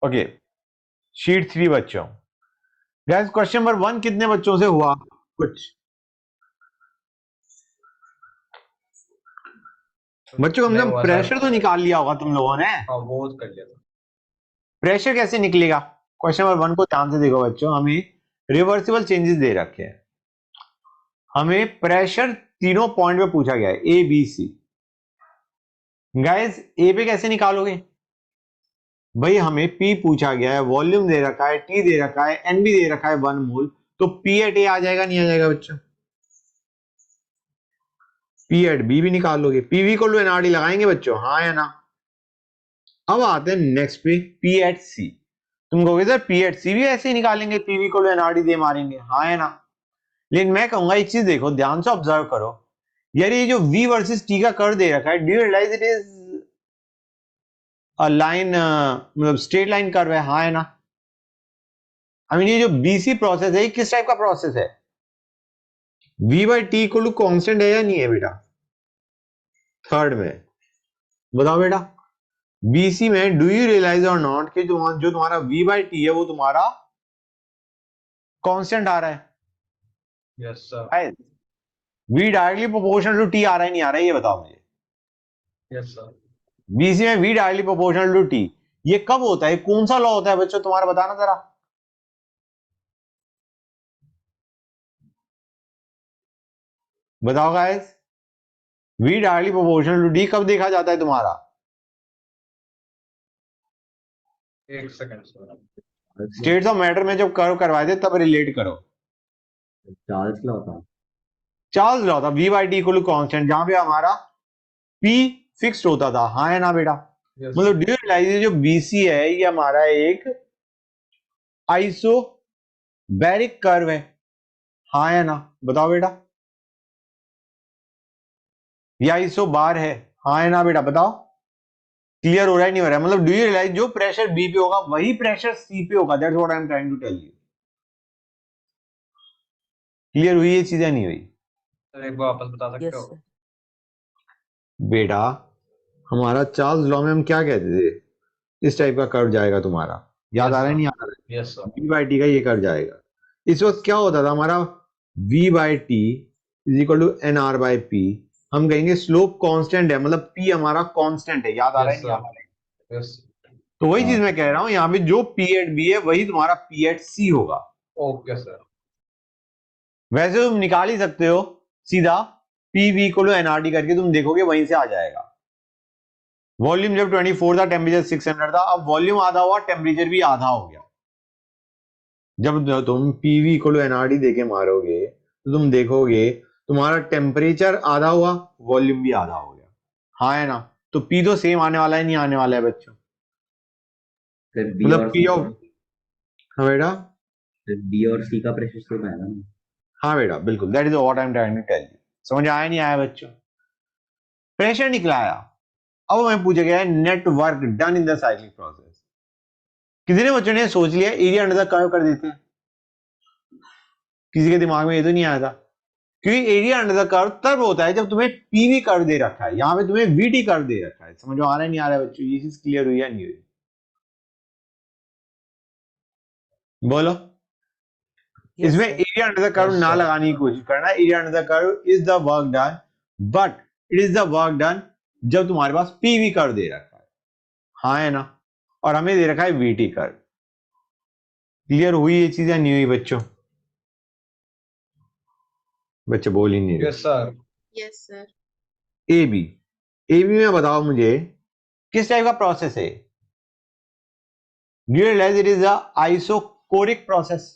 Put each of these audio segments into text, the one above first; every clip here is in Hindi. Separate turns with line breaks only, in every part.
ओके, शीट 3 बच्चों। गाइस क्वेश्चन नंबर 1 कितने बच्चों से हुआ? कुछ बच्चों,
नहीं
हमने
हुआ
प्रेशर
सर।
तो निकाल लिया होगा तुम लोगों ने।
हाँ वो कर लिया था।
प्रेशर कैसे निकलेगा? क्वेश्चन नंबर 1 को ध्यान से देखो बच्चों, हमें रिवर्सिबल चेंजेस दे रखे हैं। हमें प्रेशर तीनों पॉइंट पे पूछा गया है, ए बी सी। गाइस ए पे कैसे निकालोगे? भाई हमें पी पूछा गया है, वॉल्यूम दे रखा है, टी दे रखा है, एन भी दे रखा है 1 मोल, तो पी एट ए आ जाएगा नहीं आ जाएगा बच्चों? पी एट बी भी निकालोगे, पीवी को एनआरडी लगाएंगे बच्चों, हाँ या ना? अब आते हैं नेक्स्ट पे, पी एट सी। तुम कहोगे सर पी एट सी भी ऐसे ही निकालेंगे, पीवी को एनआरडी दे मारेंगे, हाँ या ना? लेकिन मैं कहूंगा एक चीज देखो, ध्यान से ऑब्जर्व करो यार, ये जो V वर्सेस T का कर्व दे रखा है, do you realise it is a line, मतलब स्ट्रेट लाइन कर्व है, हाँ है ना? आई मीन ये जो BC प्रोसेस है, ये किस टाइप का प्रोसेस है? V by T equal to constant है या नहीं है बेटा? थर्ड में बताओ बेटा, BC में डू यू रियलाइज और नॉट कि जो तुम्हारा V बाई टी है वो तुम्हारा कांस्टेंट आ रहा है?
Yes sir.
V directly proportional to T आ रहा है नहीं आ रहा है, ये बताओ मुझे।
Yes sir.
BC में V directly proportional to T, ये कब होता है? कौन सा लॉ होता है बच्चों तुम्हारा, बताना जरा। बताओ guys, V directly proportional to T कब देखा जाता है तुम्हारा?
एक second sir.
States of matter में जब कर्व करवाए थे तब रिलेट करो।
चार्ल्स लॉ था।
चार्ल्स लॉ था, V by T equal to constant, जहां पे हमारा P फिक्स्ड होता था, हाँ है ना बेटा?
यस
मतलब डू यू रियलाइज जो BC है ये हमारा एक आइसोबैरिक कर्व है, हाँ है ना? बताओ बेटा, ये आइसो बार है, हाँ है ना बेटा? बताओ क्लियर हो रहा है नहीं हो रहा है? मतलब डू यू रियलाइज जो प्रेशर B पे होगा वही प्रेशर C पे होगा, that's what I am trying to tell you. Clear हुई ये चीजें नहीं हुई?
सर, एक बार वापस बता सकते
यस
हो?
सर।
बेटा हमारा चार्ल्स लॉ में हम क्या कहते थे, इस टाइप का कर्व जाएगा तुम्हारा, याद आ रहा है नहीं आ रहा है?
Yes sir.
V by T का ये कर्व जाएगा। इस वक्त क्या होता था हमारा, V by T is equal to N R by P. हम कहेंगे स्लोप कांस्टेंट है, मतलब P हमारा कांस्टेंट है, याद आ रहा है
यस
नहीं आ रहा है?
सर। यस।
तो वही चीज मैं कह रहा हूं, यहाँ पे जो P एट B है वही तुम्हारा P एट C होगा।
Okay sir.
वैसे तुम निकाल ही सकते हो सीधा, PV इक्वल टू एनआरडी करके, तुम देखोगे वहीं से आ जाएगा। वॉल्यूम जब 24 था, टेम्परेचर 600 था, अब वॉल्यूम आधा हुआ, टेम्परेचर भी आधा हो गया। जब तुम पीवी इक्वल टू एनआरडी देके मारोगे तो तुम देखोगे तुम्हारा टेम्परेचर आधा हुआ, वॉल्यूम भी आधा हो गया, हाँ है ना? तो पी तो सेम आने वाला है नहीं आने वाला है बच्चों?
फिर बी
मतलब
और
पी
सी
ऑफ, हाँ बेटा,
फिर बी और सी का प्रेशर सेम आएगा ना।
हाँ बेटा बिल्कुल, that is what I am trying to tell you. समझ आया नहीं आया बच्चों? प्रेशर निकला आया। अब हमें पूछा गया है net work done in the cyclic process. कितने बच्चों ने सोच लिया एरिया अंडर द कर्व कर देते हैं? किसी के दिमाग में ये तो नहीं आया था? क्योंकि एरिया अंडर द कर्व तब होता है जब तुम्हें पीवी कर्व दे रखा है, यहां पे तुम्हें वीटी कर्व दे रखा है। समझ में आ रहा है नहीं आ रहा है बच्चों? ये चीज क्लियर हुई या नहीं हुई? बोलो।
यस
इसमें
sir.
Area under the curve
Yes,
ना
sir.
लगाने की कोशिश करना। Area under the curve is the work done, but it is the work done जब तुम्हारे पास पीवी कर्व दे रखा है, हाँ है ना? और हमें दे रखा है वीटी कर्व। क्लियर हुई ये चीज या नहीं हुई बच्चों? बच्चे बोल ही नहीं रहे।
Yes sir.
Yes sir.
A B, A B में बताओ मुझे किस टाइप का प्रोसेस है? Do you realise it is a isochoric process?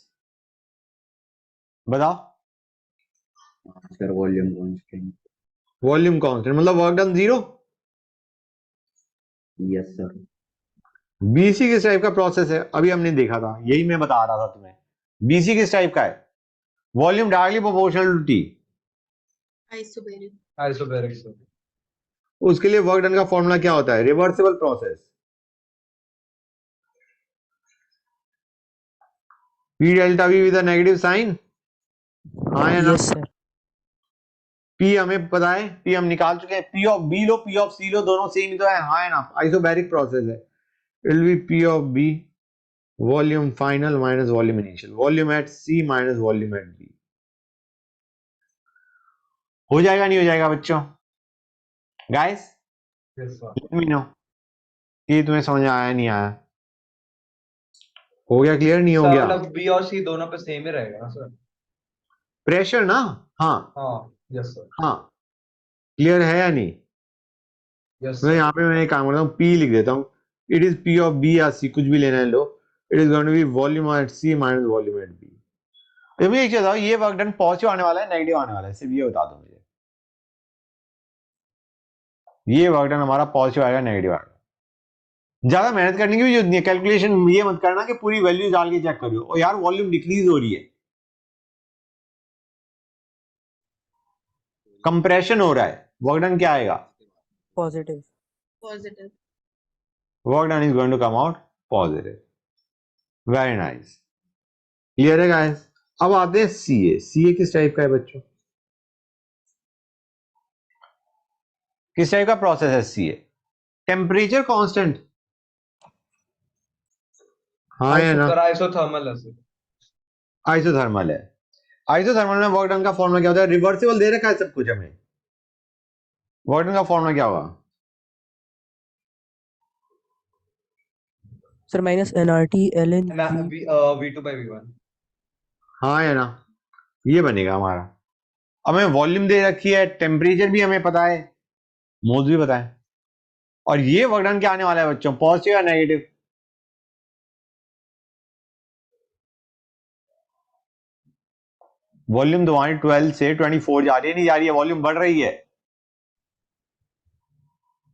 बताओ।
Sir volume constant.
Volume constant मतलब work done zero.
Yes sir.
BC किस टाइप का प्रोसेस है? अभी हमने देखा था, यही मैं बता रहा था तुम्हें। बीसी किस टाइप का है? Volume directly proportional to T.
Isobaric.
Isobaric sir.
उसके लिए वर्क डन का फॉर्मूला क्या होता है? Reversible process, P delta V with a negative sign, हाँ या ना?
Yes sir.
पी हमें पता है, पी हम निकाल चुके हैं। पी ऑफ बी लो, पी ऑफ सी लो, दोनों सेम ही तो है, हाँ है ना? आइसोबैरिक प्रोसेस है। It will be P of B volume final minus volume initial, volume at C minus volume at B. हो जाएगा नहीं हो जाएगा बच्चों? Guys
Yes, sir.
Let me know कि तुम्हें समझ आया नहीं आया। हो गया क्लियर नहीं हो
सर
गया?
मतलब बी और सी दोनों पे सेम ही रहेगा ना सर?
प्रेशर ना, हाँ
हाँ, यस सर,
हाँ, क्लियर है या नहीं?
यस
मैं
सर,
यहाँ पे मैं एक काम करता हूँ, पी लिख देता हूँ। It is P of B या सी, कुछ भी लेना है लो। It is going to be volume at C minus volume at B. तो मुझे एक चीज बताओ, ये वर्क डन पॉजिटिव आने वाला है नेगेटिव आने वाला है? सिर्फ ये बता दो मुझे, ये वर्क डन हमारा पॉजिटिव आएगा नेगेटिव आएगा? ज्यादा मेहनत करने की भी जरूरत नहीं है, कैलकुलेशन ये मत करना कि पूरी वैल्यू डाल के चेक करो और यार वॉल्यूम डिक्रीज हो रही है, कंप्रेशन हो रहा है, वर्क डन क्या आएगा?
Positive.
Positive.
Work done is going to come out positive. Very nice, clear है गाइस? अब आते हैं सीए। सीए किस टाइप का है बच्चों? किस टाइप का प्रोसेस है सीए? टेम्परेचर कांस्टेंट, हाँ या ना?
सर आइसोथर्मल है सर।
आइसोथर्मल है। आइसोथर्मल में वर्क डन का फॉर्मूला क्या होता है? रिवर्सिबल दे रखा है सब कुछ हमें, वर्क डन का फॉर्मूला क्या होगा?
Sir, minus nRT ln
ना
V.
V2 by V1।
हाँ या ना? ये बनेगा हमारा। अब हमें वॉल्यूम दे रखी है, टेम्परेचर भी हमें पता है, मोल्स भी पता है, और ये वर्क डन क्या आने वाला है बच्चों? पॉजिटिव या नेगेटिव? वॉल्यूम तो हमारी 12 से 24 जा रही है, नहीं जा रही है, वॉल्यूम बढ़ रही है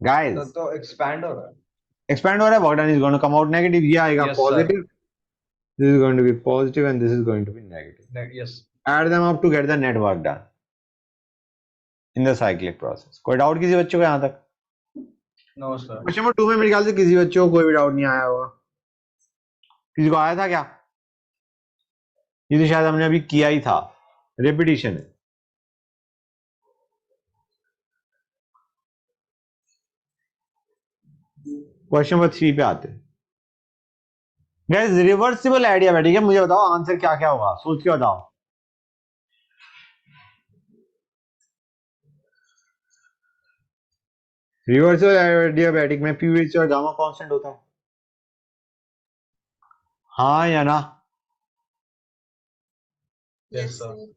गाइस,
तो एक्सपैंड हो रहा है।
एक्सपैंड हो रहा है, work done is going to come out negative. ये आएगा
Yes, sir.
Positive, this is going to be positive and this is going to be negative.
Yes,
Add them up to get the net work done in the cyclic process. कोई डाउट किसी बच्चों को यहाँ तक?
No sir.
क्वेश्चन नंबर 2 में मेरे ख्याल से किसी बच्चों को कोई भी डाउट नहीं आया होगा। किसी को आया था क्या? ये तो शायद हमने अभी किया ही था, रिपीटिशन है। क्वेश्चन नंबर 3 पे आते हैं। गाइस रिवर्सिबल एडियाबैटिक है, मुझे बताओ आंसर क्या क्या होगा, सोच के बताओ। रिवर्सिबल एडियाबैटिक में पीवी और गामा कांस्टेंट होता है, हाँ या ना?
Yes,
Yes,
sir.
sir.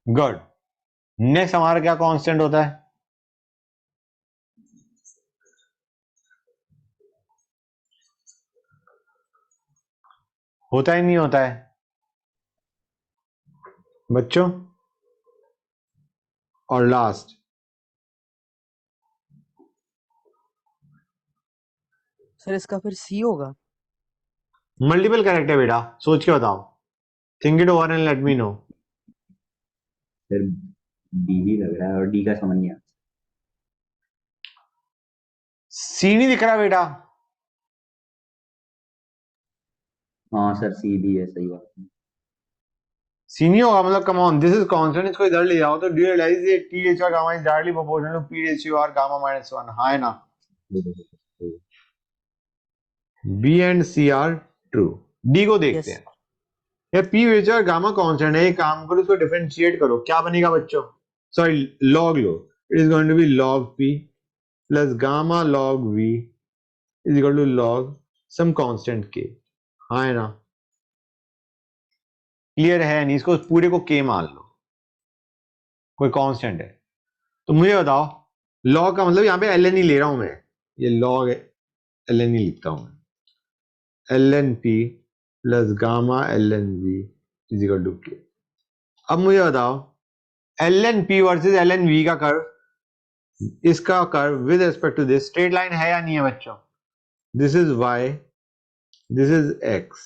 Good. Next हमारा क्या कांस्टेंट होता है? होता ही नहीं होता है बच्चों? और लास्ट
Sir, इसका फिर C होगा.
मल्टीपल करेक्ट है बेटा, सोच के बताओ, think it over and let me know.
Sir D ही लग रहा है और डी का समझ नहीं आता।
सी नहीं दिख रहा बेटा?
हाँ सर सी भी है, सही बात है।
सी नहीं होगा मतलब, come on, this is constant, इसको इधर ले जाओ तो डू रियलाइज ये T H R gamma is directly proportional to P H U R gamma minus 1, हाँ है ना? B and C are true. D को देखते
Yes.
हैं। ये P H R gamma constant है, एक काम करो इसको डिफरेंशिएट करो, क्या बनेगा बच्चों? सॉरी लॉग लो, it is going to be log P plus gamma log V is equal to log some constant K, हाँ है ना? क्लियर है नहीं? इसको पूरे को के मान लो, कोई कांस्टेंट है तो मुझे बताओ लॉग का मतलब, यहाँ पे एल एन ई ले रहा हूं मैं, ये लॉग एल एन ई लिखता हूं मैं, L N P plus gamma L N V is equal to K. अब मुझे बताओ L N P versus L N V का कर्व, इसका curve with respect to this straight line है या नहीं है बच्चों? This is Y, this is X,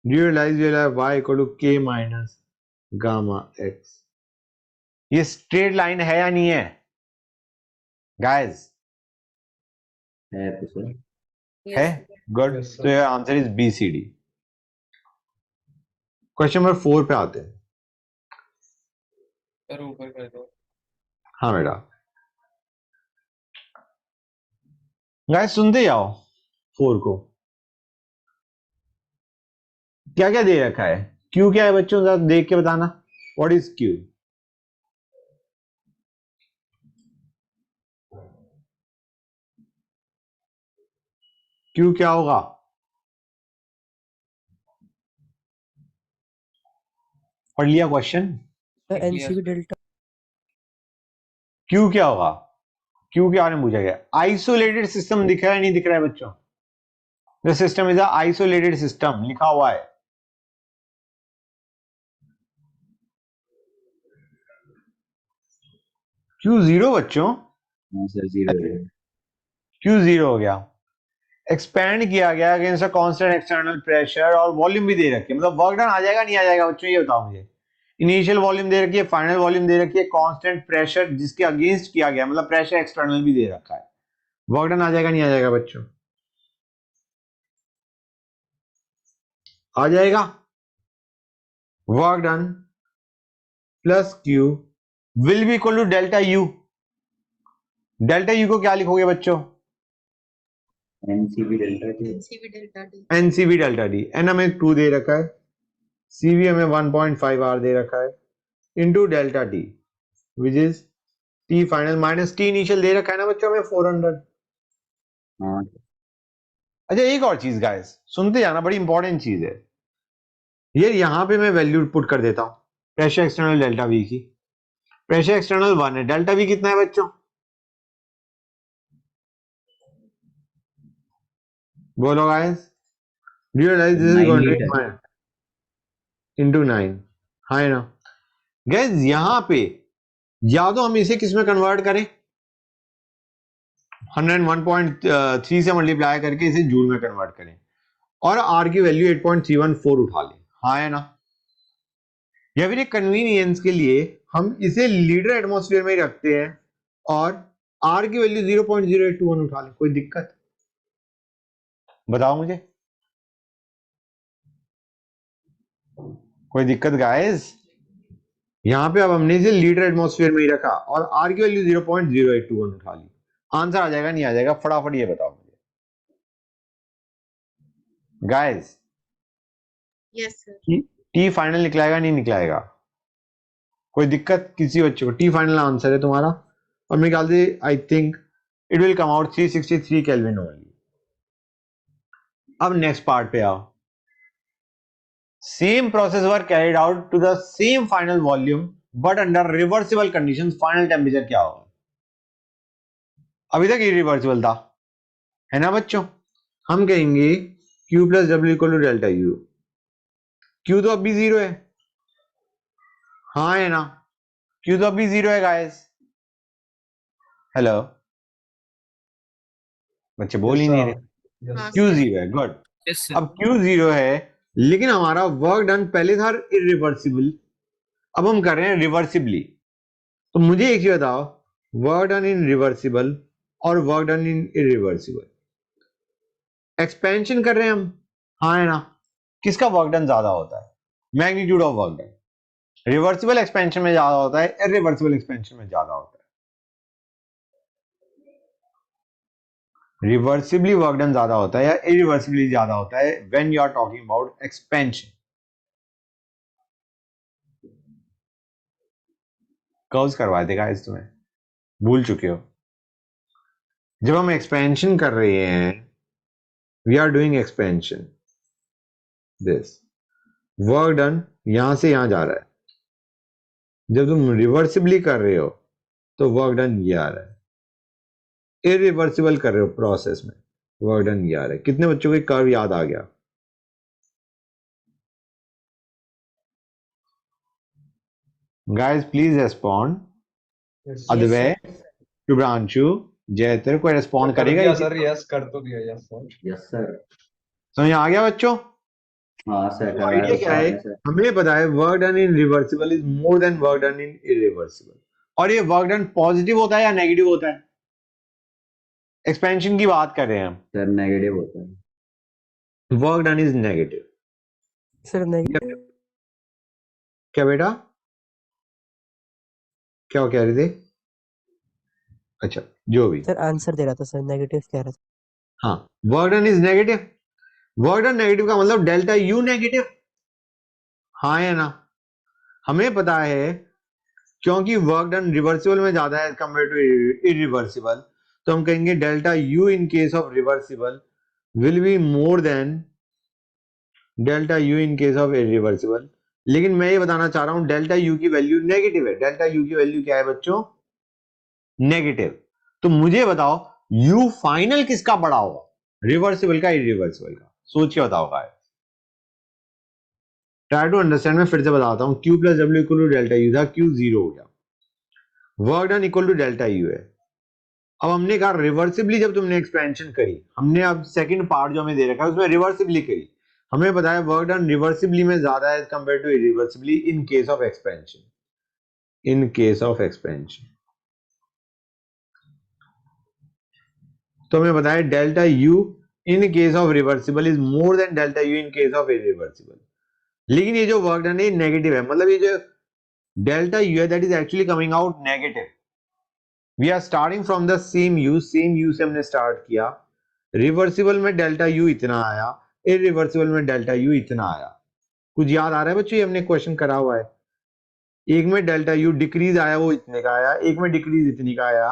do you realise Y equal to K minus gamma X? ये स्ट्रेट लाइन है या नहीं है गाइस?
है तो सर।
है,
Yes, sir.
Good.
Yes, sir.
तो your answer is B C D. Question number 4 पे आते हैं।
सर ऊपर कर दो।
हाँ बेटा, गाइस सुनते जाओ 4 को। क्या क्या दे रखा है? क्यू क्या है बच्चों, जरा देख के बताना। What is Q? क्यू क्या होगा? पढ़ लिया क्वेश्चन?
सर
लिया
एनसीवी
सर।
डेल्टा
क्यू क्या होगा? क्यू के बारे में पूछा गया। आइसोलेटेड सिस्टम दिख रहा है नहीं दिख रहा है बच्चों? The system is a isolated system लिखा हुआ है। क्यू जीरो बच्चों,
हाँ सर, 0 है।
क्यू जीरो हो गया। एक्सपेंड किया गया against a constant external pressure और वॉल्यूम भी दे रखी है, मतलब वर्क डन आ जाएगा नहीं आ जाएगा बच्चों, ये बताओ मुझे। इनिशियल वॉल्यूम दे रखी है, फाइनल वॉल्यूम दे रखी है, कांस्टेंट प्रेशर जिसके अगेंस्ट किया गया, मतलब प्रेशर एक्सटर्नल भी दे रखा है। वर्क डन आ जाएगा नहीं आ जाएगा बच्चों? आ जाएगा। Work done plus Q will be equal to delta U. Delta U को क्या लिखोगे बच्चों?
NCV delta T.
NCV delta D.
NCV delta D. N हमें 2 दे रखा है, सीवी हमें 1.5 आर दे रखा है, into delta T which is T final minus T initial दे रखा है ना बच्चों हमें 400।
हाँ
अच्छा एक और चीज गाइस सुनते जाना, बड़ी इंपॉर्टेंट चीज है ये। यहां पे मैं वैल्यू पुट कर देता हूं प्रेशर एक्सटर्नल डेल्टा वी की। प्रेशर एक्सटर्नल 1 है, डेल्टा वी कितना है बच्चों? बोलो guys, do you realise this is
9
going to
litre.
B into 9? हाँ है ना गाइस? यहां पे या तो हम इसे किस में कन्वर्ट करें, 101.3 से मल्टीप्लाई करके इसे जूल में कन्वर्ट करें और आर की वैल्यू 8.314 उठा लें। हाँ है ना? या फिर एक कन्वीनियंस के लिए हम इसे लीटर एटमॉस्फेयर में ही रखते हैं और आर की वैल्यू 0.0821 उठा लें, कोई दिक्कत? बताओ मुझे, कोई दिक्कत गाइस? यहां पे अब हमने इसे लीटर एटमॉस्फेयर में ही रखा और आर की वैल्यू 0.0821 उठा ली। आंसर आ जाएगा नहीं आ जाएगा? फटाफट ये बताओ मुझे guys.
Yes, sir.
T final निकलाएगा नहीं निकलाएगा? कोई दिक्कत किसी बच्चे को? टी फाइनल आंसर है तुम्हारा और मेरे ख्याल से I think it will come out 363 kelvin only. अब नेक्स्ट पार्ट पे आओ। Same process were carried out to the same final volume but under reversible conditions, final temperature क्या होगा? अभी तक इरिवर्सिबल था, है ना बच्चों? हम कहेंगे Q plus W equal to delta U. Q तो अभी जीरो है, हाँ है ना? Q तो अभी जीरो है गाइस। हेलो बच्चे बोल
Yes,
ही नहीं रहे।
sir.
हाँ
Yes.
Q
sir.
जीरो है, गुड।
Yes sir.
अब Q जीरो है लेकिन हमारा वर्क डन पहले था इरिवर्सिबल, अब हम कर रहे हैं रिवर्सिबली। तो मुझे एक चीज बताओ, वर्क डन इन रिवर्सिबल और वर्क डन इन इरिवर्सिबल, एक्सपेंशन कर रहे हैं हम, हाँ है ना? किसका वर्क डन ज्यादा होता है? Magnitude of work done reversible expansion में ज्यादा होता है, इरिवर्सिबल एक्सपेंशन में ज्यादा होता है? रिवर्सिबली वर्क डन ज्यादा होता है या इरिवर्सिबली ज्यादा होता है when you are talking about expansion? Curves करवाए थे गाइस तुम्हें, भूल चुके हो? जब हम एक्सपेंशन कर रहे हैं, we are doing expansion, this work done यहां से यहां जा रहा है। जब तुम रिवर्सिबली कर रहे हो तो वर्क डन ये आ रहा है। इरिवर्सिबल कर रहे हो प्रोसेस में, वर्क डन ये आ रहा है। कितने बच्चों को कर्व याद आ गया? Guys please respond.
Yes.
Advai, Shubhranshu, Jaytar कोई रेस्पॉन्ड
कर
करेगा
दिया
इसी?
सर, यस कर तो दिया, यस सर।
Yes sir.
समझ आ गया बच्चों?
हाँ सर,
तो
करवाया
आइडिया
तो
क्या
था
है?
आपने सर।
हमें पता है work done in reversible is more then work done in irreversible. और ये वर्क डन पॉजिटिव होता है या नेगेटिव होता है? एक्सपेंशन की बात कर रहे हैं हम,
सर नेगेटिव होता है।
Work done is negative.
Sir negative.
क्या बेटा, क्या कह रहे थे? अच्छा जो भी,
सर आंसर दे रहा था सर, नेगेटिव कह रहा था।
हाँ work done is negative. Work done negative का मतलब डेल्टा यू नेगेटिव, हाँ या ना? हमें पता है क्योंकि वर्क डन रिवर्सिबल में ज्यादा है कंपेयर टू इरिवर्सिबल, तो हम कहेंगे delta U in case of reversible will be more than delta U in case of irreversible. लेकिन मैं ये बताना चाह रहा हूं डेल्टा यू की वैल्यू नेगेटिव है। डेल्टा यू की वैल्यू क्या है बच्चों? नेगेटिव। तो मुझे बताओ यू फाइनल किसका बड़ा होगा, रिवर्सिबल का इरिवर्सिबल का? सोच के बताओ गाइस, ट्राई टू अंडरस्टैंड। मैं फिर से बताता हूं, Q plus W equal to delta U था, क्यू जीरो हो गया, work done equal to delta U है। अब हमने कहा रिवर्सिबली, जब तुमने एक्सपेंशन करी, हमने अब सेकंड पार्ट जो हमें दे रखा है उसमें रिवर्सिबली करी, हमें बताया वर्क डन रिवर्सिबली में ज्यादा है compare to irreversibly in case of expansion. In case of expansion तो हमें बताया delta U in case of reversible is more than delta U in case of irreversible. लेकिन ये जो वर्क डन है नेगेटिव है, मतलब ये जो डेल्टा यू है that is actually coming out negative. We are starting from the same U से हमने स्टार्ट किया। रिवर्सिबल में डेल्टा यू इतना आया, इरिवर्सिबल में डेल्टा यू इतना आया। कुछ याद आ रहा है बच्चों? ये हमने क्वेश्चन करा हुआ है। एक में डेल्टा यू डिक्रीज आया, वो इतने का आया, एक में डिक्रीज इतनी का आया।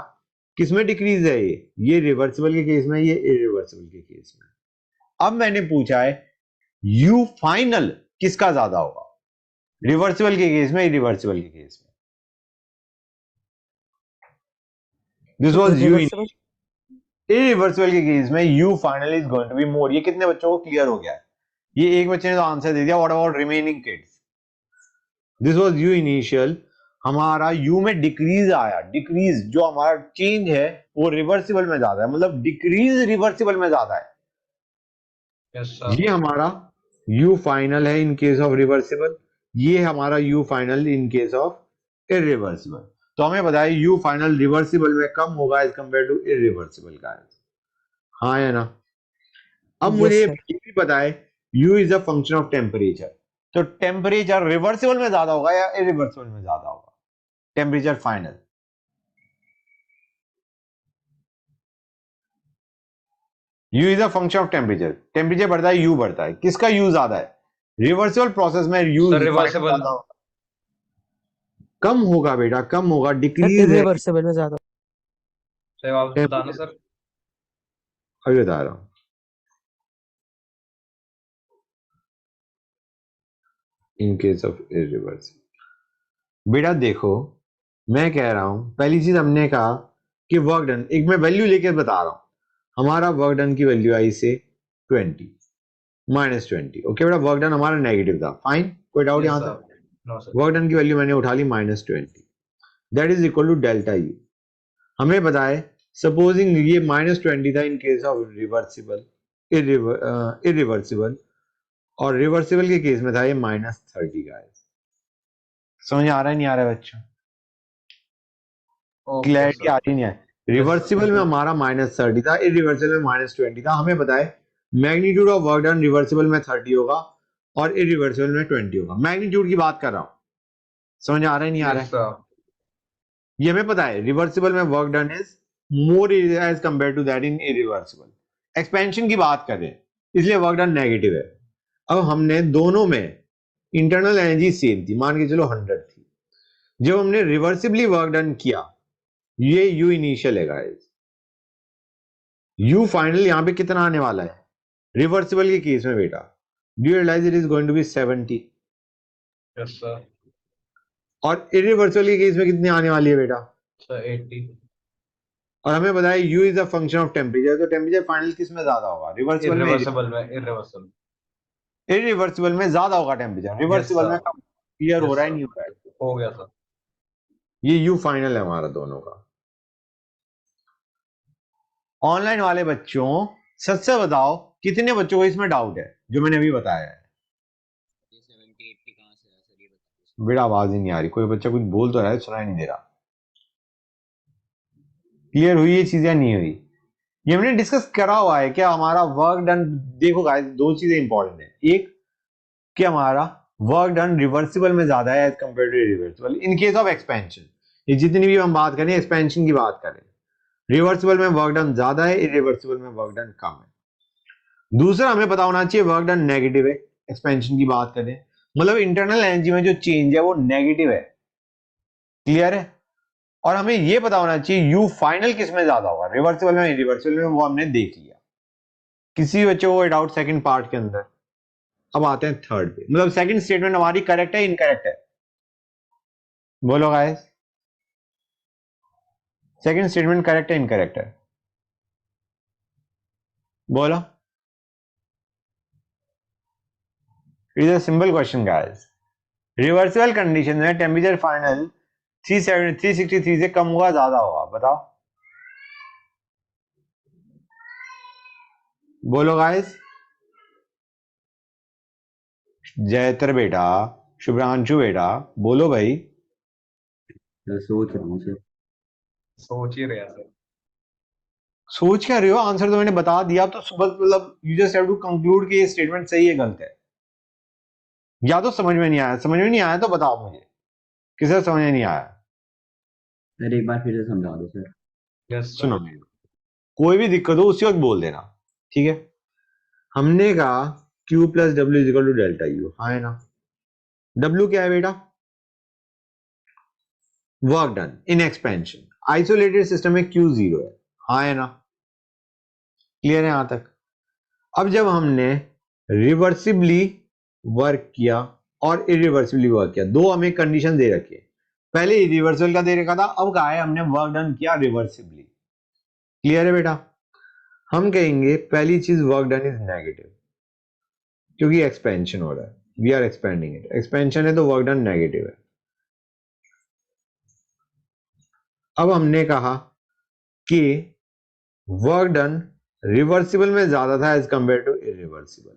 किसमें डिक्रीज है? ये रिवर्सिबल के केस में, ये इरिवर्सिबल के केस में। अब मैंने पूछा है यू फाइनल किसका ज्यादा होगा, रिवर्सिबल के केस में, इरिवर्सिबल के केस में? This was U in.
Irreversible.
Irreversible के केस में U final is going to be more. ये कितने बच्चों को क्लियर हो गया है? ये एक बच्चे ने तो आंसर दे दिया। What about remaining kids? This was you initial, हमारा यू में डिक्रीज आया। डिक्रीज जो हमारा चेंज है वो रिवर्सिबल में ज्यादा है, मतलब डिक्रीज रिवर्सिबल में ज्यादा है।
Yes, sir.
ये हमारा यू फाइनल है इन केस ऑफ रिवर्सिबल, ये हमारा you final in case of irreversible. तो हमें बताया यू फाइनल रिवर्सिबल में कम होगा एज कंपेयर टू इरिवर्सिबल का। हाँ या ना? अब
Yes,
मुझे
sir.
ये भी पता है u is a function of temperature. तो टेम्परेचर रिवर्सिबल में ज्यादा होगा या इरिवर्सिबल में ज्यादा होगा? Temperature final. u is a function of temperature. Temperature बढ़ता है, u बढ़ता है, किसका u ज्यादा है? रिवर्सिबल प्रोसेस में u
Sir, reversible.
ज्यादा होगा। कम होगा बेटा, कम होगा,
Sir,
डिक्रीज है।
irreversible में ज्यादा.
सर आप बताना सर।
अभी बता रहा हूं। इन केस ऑफ इरिवर्सिबल बेटा देखो, मैं कह रहा हूं पहली चीज हमने कहा कि वर्क डन, एक मैं वैल्यू लेकर बता रहा हूं। हमारा वर्क डन की वैल्यू आई से 20 -20। ओके बेटा, वर्क डन हमारा नेगेटिव था, फाइन, कोई डाउट
Yes,
यहां
sir.
तक?
No, sir.
वर्क डन की वैल्यू मैंने उठा ली -20, that is equal to delta U. हमें बताए सपोजिंग ये -20 था in case of reversible, irreversible, और रिवर्सिबल के केस में था ये -30 का। समझ आ रहा है नहीं आ रहा है बच्चों?
Okay,
clarity
sir.
आ रही नहीं है? रिवर्सिबल में हमारा -30 था, इरिवर्सिबल में -20 था। हमें बताए magnitude of work done reversible में 30 होगा और इरिवर्सिबल में 20 होगा। मैग्नीट्यूड की बात कर रहा हूं, समझ आ रहा है नहीं आ रहा
Yes,
है?
sir.
ये हमें पता है रिवर्सिबल में work done is more as compare to that in irreversible. Expansion की बात कर रहे हैं इसलिए वर्क डन नेगेटिव है। अब हमने दोनों में इंटरनल एनर्जी सेम थी, मान के चलो 100 थी। जब हमने रिवर्सिबली वर्क डन किया, ये यू इनिशियल है गाइस, यू फाइनल यहां पे कितना आने वाला है रिवर्सिबल के केस में बेटा? Do you realise it is going to be 70?
Yes, sir.
और इरिवर्सिबल के केस में कितनी आने वाली है बेटा?
Sir, 80.
और हमें बताया u is a function of temperature, तो टेम्परेचर फाइनल किस में ज्यादा होगा, रिवर्सिबल में?
Irreversible में irreversible.
इरिवर्सिबल में ज्यादा होगा टेम्परेचर,
Yes,
रिवर्सिबल में
sir.
कम। क्लियर हो
Yes,
रहा है
sir.
नहीं हो रहा है?
हो गया सर।
ये u फाइनल है हमारा दोनों का। ऑनलाइन वाले बच्चों सच से बताओ कितने बच्चों को इसमें डाउट है जो मैंने अभी बताया है?
70-80 कहाँ से आया सर, ये बताइए।
बेटा आवाज ही नहीं आ रही, कोई बच्चा कुछ बोल तो रहा है, सुनाई नहीं दे रहा। क्लियर हुई ये चीजें नहीं हुई? ये हमने डिस्कस करा हुआ है क्या हमारा वर्क डन? देखो गाइस, दो चीजें इंपॉर्टेंट है। एक कि हमारा वर्क डन रिवर्सिबल में ज्यादा है as compare to reversible in case of expansion. ये जितनी भी हम बात करें एक्सपेंशन की बात करें, रिवर्सिबल में वर्क डन ज्यादा है, इरिवर्सिबल में वर्क डन कम है। दूसरा हमें पता होना चाहिए वर्क डन नेगेटिव है एक्सपेंशन की बात करें, मतलब इंटरनल एनर्जी में जो चेंज है वो नेगेटिव है। क्लियर है? और हमें ये पता होना चाहिए यू फाइनल किस में ज्यादा होगा, रिवर्सिबल में इरिवर्सिबल में, वो हमने देख लिया। किसी बच्चे को डाउट सेकंड पार्ट के अंदर? अब आते हैं थर्ड पे, मतलब सेकंड स्टेटमेंट हमारी करेक्ट है इनकरेक्ट है? बोलो गाइस, सेकंड स्टेटमेंट करेक्ट है इनकरेक्ट है? बोलो। It is a simple question guys. Reversible condition में टेम्परेचर फाइनल 363 से कम होगा ज्यादा होगा? बताओ, बोलो गाइस। जयतर बेटा, शुभ्रांशु बेटा, बोलो भाई।
तो सोच रहा हूँ सर।
सोच ही रहे हैं सर।
सोच क्या रहे हो? आंसर तो मैंने बता दिया। तो सुबह मतलब you just have to conclude कि ये स्टेटमेंट सही है गलत है। या तो समझ में नहीं आया, समझ में नहीं आया तो बताओ मुझे किसे समझ में नहीं आया।
सर एक बार फिर से समझा दो सर।
यस
सुनो,
सर।
कोई भी दिक्कत हो उसी वक्त बोल देना, ठीक है? हमने कहा Q plus W is equal to delta U, हाँ है ना? W क्या है बेटा? Work done in expansion. Isolated system में Q 0 है, हाँ है ना? क्लियर है यहां तक? अब जब हमने रिवर्सिबली वर्क किया और इरिवर्सिबली वर्क किया, दो हमें कंडीशन दे रखी है। पहले इरिवर्सिबल का दे रखा था, अब कहा है हमने वर्क डन किया रिवर्सिबली। क्लियर है बेटा? हम कहेंगे पहली चीज वर्क डन इज नेगेटिव, क्योंकि एक्सपेंशन हो रहा है, we are expanding it. Expansion है तो वर्क डन नेगेटिव है। अब हमने कहा कि वर्क डन रिवर्सिबल में ज्यादा था एज कंपेयर टू इरिवर्सिबल।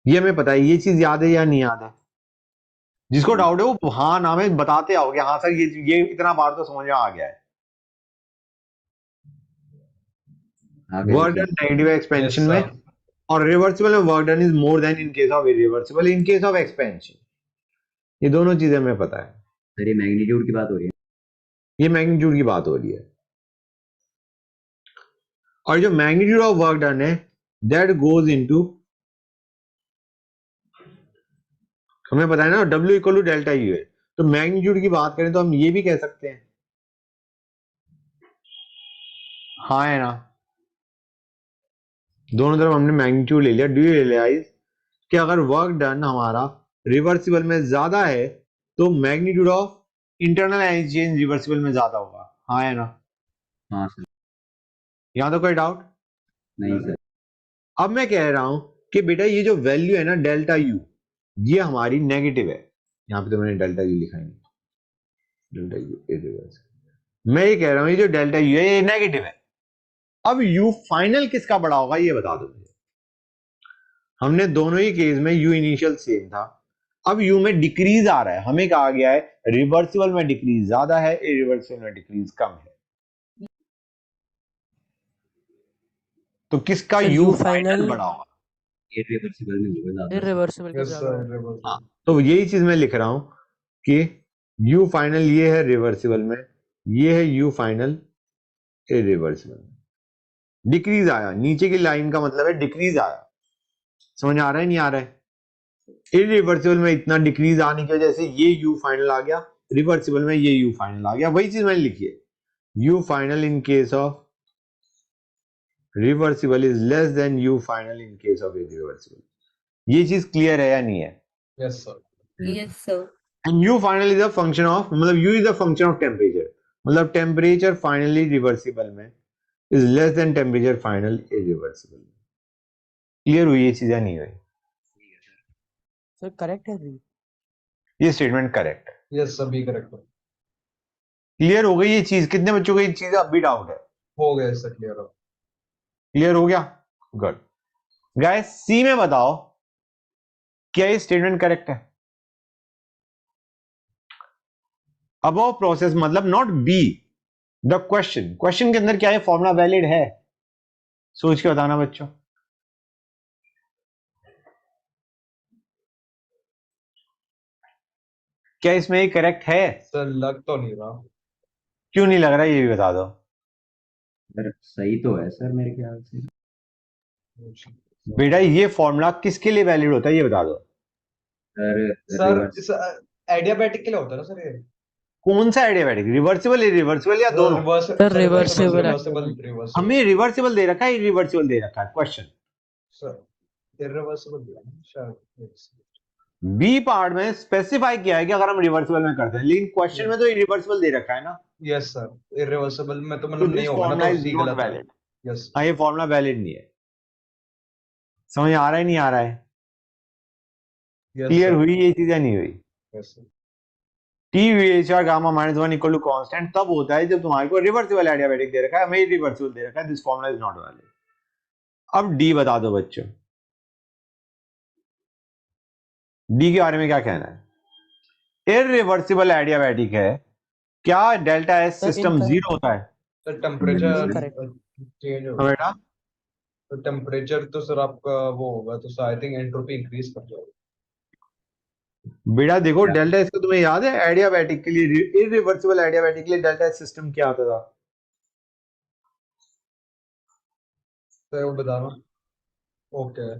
ये हमें पता है, ये चीज याद है या नहीं याद है? जिसको डाउट है वो हाँ नाम है बताते आओगे, हाँ सर ये इतना बार तो समझ में आ गया है।
आगे
वर्क
देखिए।
डन नेगेटिव एक्सपेंशन
Yes,
में,
sir.
और रिवर्सिबल में work done is more then in case of irreversible in case of expansion. ये दोनों चीजें हमें पता है।
सर ये मैग्नीट्यूड की बात हो रही है।
ये मैग्नीट्यूड की बात हो रही है, और जो मैग्नीट्यूड ऑफ वर्क डन है दैट गोज इनटू, हमें पता है ना W equal to delta U है। तो मैग्नीट्यूड की बात करें तो हम ये भी कह सकते हैं, हाँ है ना? दोनों तरफ हमने मैग्नीट्यूड ले लिया। डू यू रियलाइज कि अगर वर्क डन हमारा रिवर्सिबल में ज्यादा है तो magnitude of internal energy change reversible में ज्यादा होगा, हाँ है ना?
हाँ सर।
यहां तो कोई डाउट?
नहीं सर।
अब मैं कह रहा हूं कि बेटा ये जो वैल्यू है ना डेल्टा यू, ये हमारी नेगेटिव है। यहां पे तो मैंने डेल्टा यू लिखा है, डेल्टा यू इरिवर्सिबल। मैं ये कह रहा हूं ये जो डेल्टा यू है ये नेगेटिव है। अब यू फाइनल किसका बड़ा होगा ये बता दो मुझे। हमने दोनों ही केस में यू इनिशियल सेम था, अब यू में डिक्रीज आ रहा है। हमें कहा गया है रिवर्सिबल में डिक्रीज ज्यादा है, इरिवर्सिबल में डिक्रीज कम है। तो किसका
sir
you
you
final
final
बड़ा होगा?
इरिवर्सिबल में होगा ज्यादा सर।
इरिवर्सिबल का
Yes,
ज्यादा
sir.
होगा।
Irreversible.
हाँ, तो यही चीज मैं लिख रहा हूं कि यू फाइनल ये है रिवर्सिबल में, ये है यू फाइनल इरिवर्सिबल में। डिक्रीज आया, नीचे की लाइन का मतलब है डिक्रीज आया। समझ आ रहा है नहीं आ रहा है? इरिवर्सिबल में इतना डिक्रीज आने की वजह से ये यू फाइनल आ गया, रिवर्सिबल में ये यू फाइनल आ गया। वही चीज मैंने लिखी है, you final in case of reversible is less then you final in case of irreversible. ये चीज क्लियर है या नहीं है?
Yes, sir.
Yes, sir.
And U final is a function of, मतलब U is a function of temperature, मतलब टेम्परेचर फाइनली रिवर्सिबल में is less than temperature final irreversible. Clear हुई ये चीजें नहीं हुई?
सर करेक्ट है जी।
ये स्टेटमेंट करेक्ट है।
Yes, sir. Be correct.
Clear हो गई ये चीज? कितने बच्चों को ये चीज अब भी डाउट है?
हो गया इससे क्लियर हो।
क्लियर हो गया? गुड गाइस, सी में बताओ क्या ये स्टेटमेंट करेक्ट है? अबव प्रोसेस मतलब not be, the question, question के अंदर क्या ये फॉर्मूला वैलिड है? सोच के बताना बच्चों। क्या इसमें ये करेक्ट है?
सर लग तो नहीं रहा।
क्यों नहीं लग रहा ये भी बता दो।
सर सही तो है सर मेरे ख्याल से।
बेटा ये फॉर्मूला किसके लिए वैलिड होता है ये बता दो।
सर
सर
रिवर्स
इस एडियाबैटिक के लिए होता है ना सर ये?
कौन सा एडियाबैटिक, रिवर्सिबल इरिवर्सिबल या दोनों?
Reverse
sir
sir
reversible
reversible reversible
हमें रिवर्सिबल दे रखा है, इरिवर्सिबल दे रखा है क्वेश्चन।
सर इरिवर्सिबल शायद।
बी पार्ट में स्पेसिफाई किया है कि अगर हम रिवर्सिबल में करते हैं, लेकिन क्वेश्चन में तो इरिवर्सिबल दे रखा है ना,
यस सर इरिवर्सिबल में तो
तो
मतलब नहीं
दिस
होगा ना,
फॉर्मूला
तो
इज
सी
नॉट
गलत है।
वैलिड।
यस
हाँ, ये फॉर्मूला वैलिड नहीं है। समझ आ रहा है नहीं आ रहा है?
यस
क्लियर
सर
हुई ये चीजें? नहीं हुई?
Yes sir
T V H R gamma minus one equal to constant तब होता है जब तुम्हारे को रिवर्सिबल एडियाबैटिक दे रखा है, हमें रिवर्सिबल दे रखा है, this formula is not valid. अब डी बता दो बच्चों, डी के बारे में क्या कहना है? इरिवर्सिबल एडियाबैटिक है, क्या delta S
Sir,
system
incorrect.
Zero होता है?
Sir temperature
Incorrect.
चेंज
हाँ
होगा।
बेटा,
तो टेम्परेचर तो सर आपका वो होगा, तो आई थिंक एंट्रोपी इंक्रीज कर जाएगा।
बेटा देखो डेल्टा एस को तुम्हें याद है एडियाबैटिक के लिए, इरिवर्सिबल एडियाबैटिक के लिए डेल्टा एस सिस्टम क्या होता था?
सर वो बताना। ओके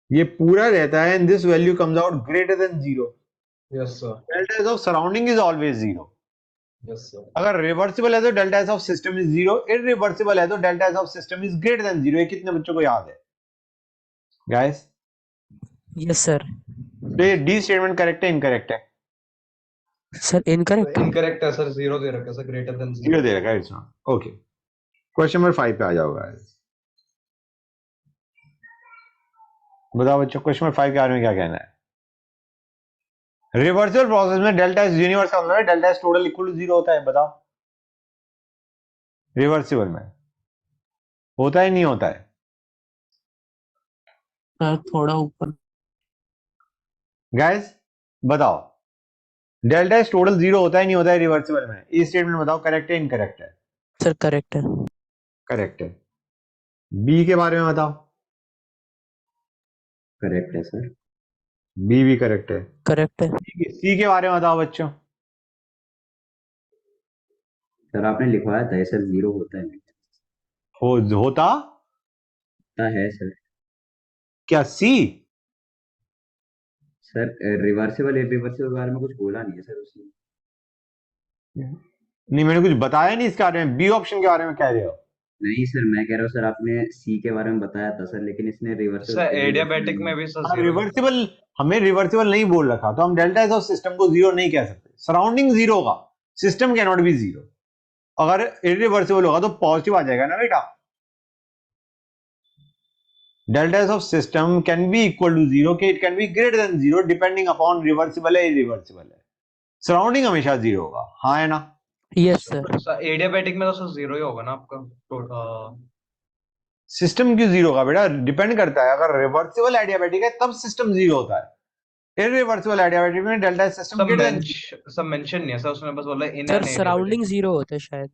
ये पूरा रहता है, and this value comes out greater than zero.
Yes sir
delta S of surrounding is always zero.
Yes sir
अगर रिवर्सिबल है तो delta S of system is zero, irreversible है तो delta S of system is greater than zero. ये कितने बच्चों को याद है गाइस?
Yes, sir.
तो ये डी स्टेटमेंट करेक्ट है इनकरेक्ट है?
Sir, incorrect.
इनकरेक्ट है सर, जीरो दे रखा है सर, ग्रेटर देन
जीरो
जीरो।
दे रखा है, it's not okay. Question number 5 पे आ जाओ गाइस। बताओ बच्चों, क्वेश्चन नंबर 5 के बारे में क्या कहना है? रिवर्सिबल प्रोसेस में डेल्टा एस यूनिवर्स का मतलब है delta S total equal to zero होता है, बताओ। रिवर्सिबल में होता है नहीं होता है?
Sir, थोड़ा ऊपर.
गाइस बताओ, डेल्टा एस टोटल जीरो होता है नहीं होता है रिवर्सिबल में? इस स्टेटमेंट बताओ करेक्ट है इनकरेक्ट है?
Sir, correct है.
करेक्ट है। बी के बारे में बताओ।
करेक्ट है सर।
बी भी करेक्ट है।
Correct है.
सी के बारे में बताओ बच्चों।
सर आपने लिखवाया था ये सर, जीरो होता है
होता
होता है सर।
क्या सी?
सर रिवर्सिबल इरिवर्सिबल के बारे में कुछ बोला नहीं है सर उसने।
नहीं, मैंने कुछ बताया नहीं इसके बारे में। बी ऑप्शन के बारे में कह रहे हो?
नहीं सर, मैं कह रहा हूँ सर आपने सी के बारे में बताया था सर, लेकिन इसने रिवर्सिबल
सर एडियाबैटिक में भी सर
हाँ,
जीरो।
रिवर्सिबल, हमें रिवर्सिबल नहीं बोल रखा तो हम डेल्टा एस ऑफ सिस्टम को जीरो नहीं कह सकते। सराउंडिंग जीरो होगा, system can not be zero. अगर इरिवर्सिबल होगा तो पॉजिटिव आ जाएगा ना बेटा। Delta S of system can be equal to zero, के it can be greater than zero depending upon reversible है इरिवर्सिबल है। सराउंडिंग हमेशा जीरो होगा, हाँ है ना?
Yes, sir.
सर एडियाबैटिक में तो सर जीरो ही होगा ना आपका।
सिस्टम क्यों जीरो होगा बेटा? डिपेंड करता है। अगर रिवर्सिबल एडियाबैटिक है तब सिस्टम जीरो होता है, इरिवर्सिबल एडियाबैटिक में डेल्टा एस सिस्टम
सब मेंशन नहीं है सर, उसने बस बोला इन
Sir,
एन
surrounding zero होता है शायद.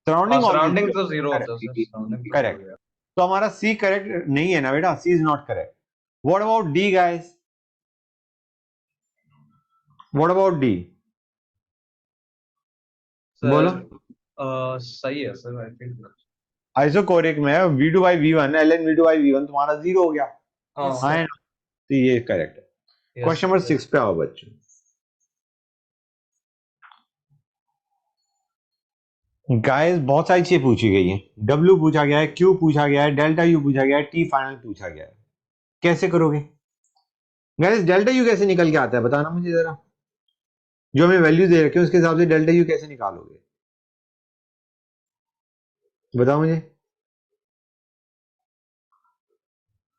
सराउंडिंग
सराउंडिंग तो जीरो होता है सर, surrounding तो
करेक्ट।
zero है।
तो हमारा सी करेक्ट नहीं है ना बेटा, C is not correct. What about D guys? What about D?
Sir
बोलो।
सही है सर, आई थिंक।
आइसोकोरिक में v2 by v1 ln v2 by v1 तुम्हारा जीरो हो गया,
हाँ
Yes,
हाँ
sir.
है ना? तो ये करेक्ट है। क्वेश्चन नंबर 6 पे आओ बच्चों। गाइस बहुत सारी चीजें पूछी गई हैं। W पूछा गया है, Q पूछा गया है, डेल्टा U पूछा गया है, T फाइनल पूछा गया है। कैसे करोगे गाइस? डेल्टा U कैसे निकल के आता है बताना मुझे जरा। जो हमें वैल्यू दे रखे हैं उसके हिसाब से डेल्टा U कैसे निकालोगे, बताओ मुझे।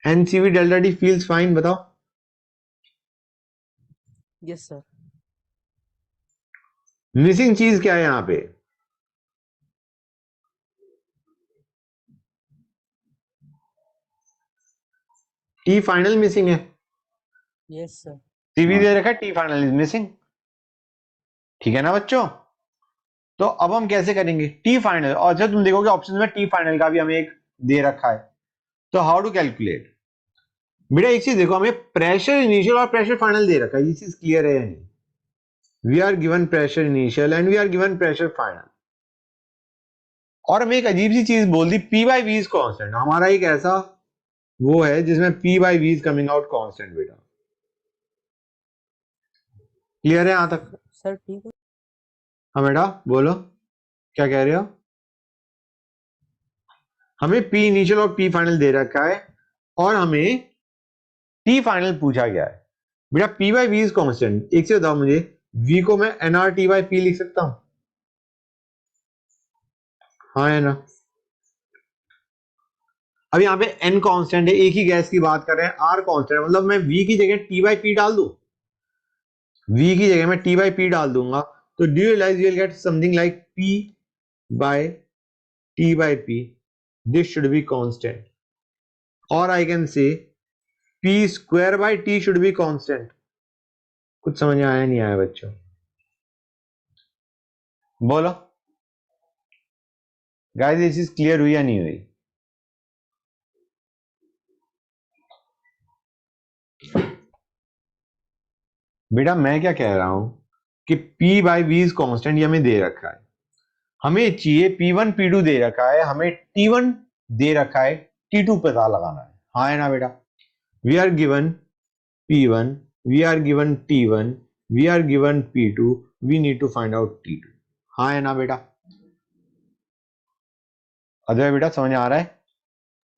NCV delta D feels fine, बताओ।
Yes, sir.
मिसिंग चीज क्या है यहाँ पे? T फाइनल मिसिंग है,
Yes, sir.
CV दे रखा है, T फाइनल इज मिसिंग। ठीक है ना बच्चों? तो अब हम कैसे करेंगे T फाइनल? और जब तुम देखोगे ऑप्शन में T फाइनल का भी हमें एक दे रखा है, तो हाउ टू कैलकुलेट? बेटा एक चीज देखो, हमें प्रेशर इनिशियल और प्रेशर फाइनल दे रखा है, ये चीज क्लियर है या नहीं? We are given pressure initial and we are given pressure final, और हमें एक अजीब सी चीज बोल दी, P by V is constant. हमारा एक ऐसा वो है जिसमें P by V is coming out constant बेटा। क्लियर है यहां तक?
सर ठीक है।
हाँ बेटा बोलो क्या कह रहे हो? हमें पी इनिशियल और पी फाइनल दे रखा है और हमें टी फाइनल पूछा गया है। बेटा P by V is constant. एक से बताओ मुझे, वी को मैं N R T by P लिख सकता हूं? हाँ है ना? अब यहाँ पे एन कांस्टेंट है, एक ही गैस की बात कर रहे हैं, आर कांस्टेंट है, मतलब मैं वी की जगह टी बाई पी डाल दूं, वी की जगह मैं टी बाई पी डाल दूंगा तो do you realize you will get something like P by T by P, this should be constant, और I can say P square by T should be constant. कुछ समझ में आया नहीं आया बच्चों? बोलो गाइस, ये चीज क्लियर हुई या नहीं हुई? बेटा मैं क्या कह रहा हूं कि P by V is constant, ये हमें दे रखा है, हमें चाहिए P1 P2 दे रखा है, हमें T1 दे रखा है, T2 पता लगाना है। हाँ है ना बेटा? We are given P1, we are given T1, we are given P2, we need to find out T2। हाँ है ना बेटा? अदर बेटा समझ आ रहा है?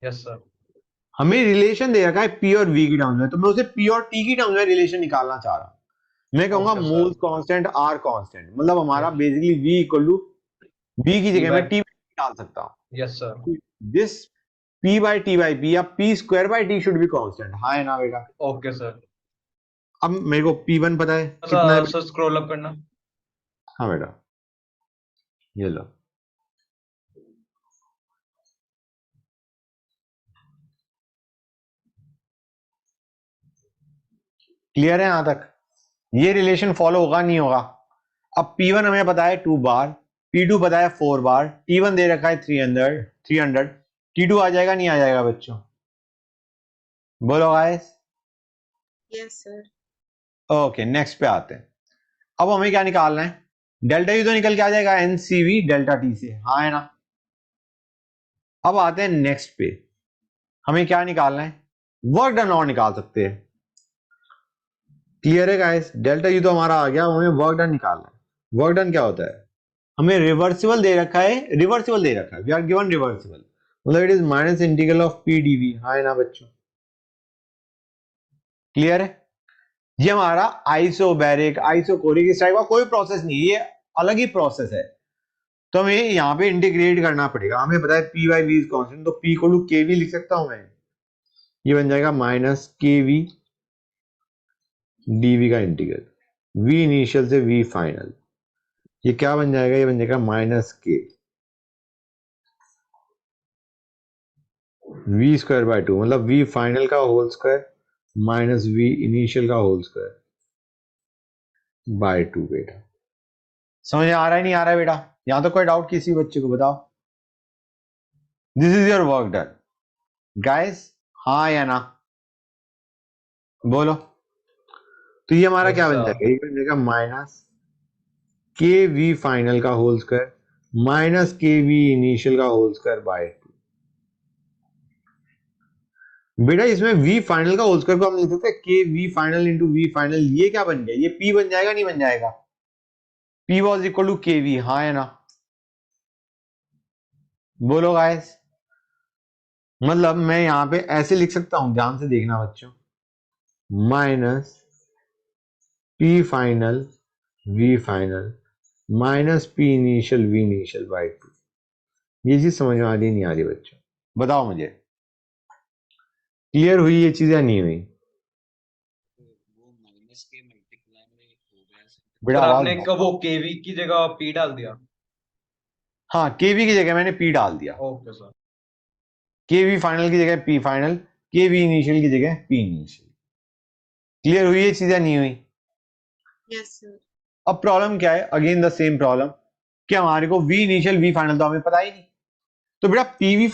Yes sir.
हमें रिलेशन दे रखा है P और V की टर्म्स में, तो मैं उसे P और T की टर्म्स में रिलेशन निकालना चाह रहा हूं। मैं कहूंगा
Okay, sir.
Moles constant are constant, मतलब हमारा
Yes.
Basically V equal to V की जगह
P
मैं
by-
T डाल सकता हूं।
Yes sir.
This P by T by P या P square by T should be constant. हाँ है ना बेटा?
Okay sir.
अब मेरे को P1 पता है कितना है।
सर स्क्रॉल अप करना।
हाँ बेटा ये लो, क्लियर है यहां तक? ये रिलेशन फॉलो होगा नहीं होगा? अब P1 हमें पता है 2 बार, P2 पता है 4 बार, T1 दे रखा है 300, T2 आ जाएगा नहीं आ जाएगा बच्चों? बोलो guys.
Yes, sir.
Okay next पे आते हैं। अब हमें क्या निकालना है? डेल्टा यू तो निकल के आ जाएगा एनसीवी डेल्टा टी से। हाँ है ना? अब आते हैं नेक्स्ट पे, हमें क्या निकालना है? वर्क डन और निकाल सकते हैं। क्लियर है गाइस? डेल्टा यू तो हमारा आ गया, हमें वर्क डन निकालना है। वर्क डन क्या होता है? हमें रिवर्सिबल दे रखा है, रिवर्सिबल दे रखा है, वी आर गिवन रिवर्सिबल, मतलब it is minus integral of P D V. हाँ है ना बच्चों? क्लियर है? ये हमारा आइसोबैरिक आइसोकोरिक इस टाइप का कोई प्रोसेस नहीं, ये अलग ही प्रोसेस है, तो हमें यहाँ पे इंटीग्रेट करना पड़ेगा। हमें पता है P by V is constant, तो पी को के वी लिख सकता हूं मैं, ये बन जाएगा माइनस के वी डीवी का इंटीग्रल, वी इनिशियल से वी फाइनल, ये क्या बन जाएगा? ये बन जाएगा माइनस के वी स्क्वायर बाय 2, मतलब वी फाइनल का whole square minus V initial का होल स्क्वायर बाय 2। बेटा समझ आ रहा है नहीं आ रहा है बेटा? यहां तो कोई डाउट किसी बच्चे को बताओ? This is your work done guys, हाँ या ना? बोलो। तो ये हमारा
Yes,
क्या बन
sir.
जाएगा? ये बन जाएगा माइनस के वी फाइनल का होल स्क्वायर माइनस के वी इनिशियल का होल स्क्वायर बाय 2। बेटा इसमें वी फाइनल का होल स्क्वायर को हम लिख सकते हैं के V final into V final, ये क्या बन गया? ये पी बन जाएगा नहीं बन जाएगा? पी वॉज इक्वल टू के वी। हाँ है ना? बोलो गाइस। मतलब मैं यहां पे ऐसे लिख सकता हूं, ध्यान से देखना बच्चों, minus P final V final minus P initial V initial by 2। ये चीज समझ में आ रही नहीं आ रही बच्चों? बताओ मुझे, क्लियर हुई ये चीज या नहीं हुई? बेटा
सर
आवाज
आपने वो केवी की जगह पी डाल दिया।
हाँ केवी की जगह मैंने पी डाल दिया,
ओके सर।
के वी फाइनल की जगह पी फाइनल, के वी इनिशियल की जगह पी इनिशियल। क्लियर हुई ये चीजें नहीं हुई?
Yes, sir.
अब प्रॉब्लम क्या है? अगेन द सेम प्रॉब्लम कि हमारे को वी इनिशियल वी फाइनल तो हमें पता ही नहीं, तो बेटा PV